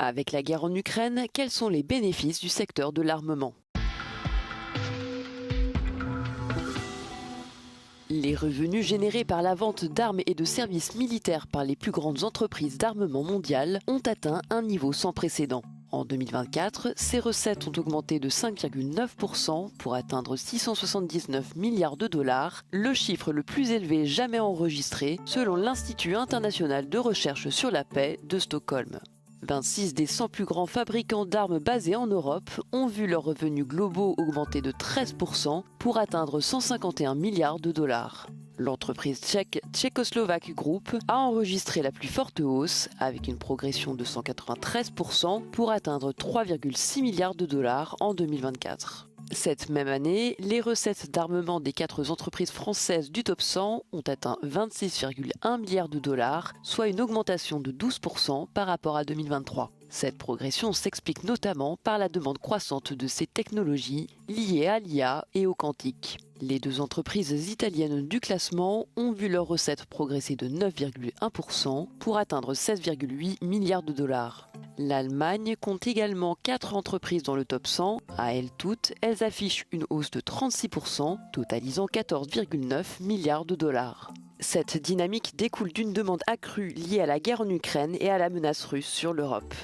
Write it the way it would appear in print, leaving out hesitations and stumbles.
Avec la guerre en Ukraine, quels sont les bénéfices du secteur de l'armement? Les revenus générés par la vente d'armes et de services militaires par les plus grandes entreprises d'armement mondiales ont atteint un niveau sans précédent. En 2024, ces recettes ont augmenté de 5,9% pour atteindre 679 milliards de dollars, le chiffre le plus élevé jamais enregistré selon l'Institut international de recherche sur la paix de Stockholm. 26 des 100 plus grands fabricants d'armes basés en Europe ont vu leurs revenus globaux augmenter de 13% pour atteindre 151 milliards de dollars. L'entreprise tchèque Czechoslovak Group a enregistré la plus forte hausse avec une progression de 193% pour atteindre 3,6 milliards de dollars en 2024. Cette même année, les recettes d'armement des 4 entreprises françaises du top 100 ont atteint 26,1 milliards de dollars, soit une augmentation de 12% par rapport à 2023. Cette progression s'explique notamment par la demande croissante de ces technologies liées à l'IA et au quantique. Les 2 entreprises italiennes du classement ont vu leurs recettes progresser de 9,1% pour atteindre 16,8 milliards de dollars. L'Allemagne compte également 4 entreprises dans le top 100. À elles toutes, elles affichent une hausse de 36%, totalisant 14,9 milliards de dollars. Cette dynamique découle d'une demande accrue liée à la guerre en Ukraine et à la menace russe sur l'Europe.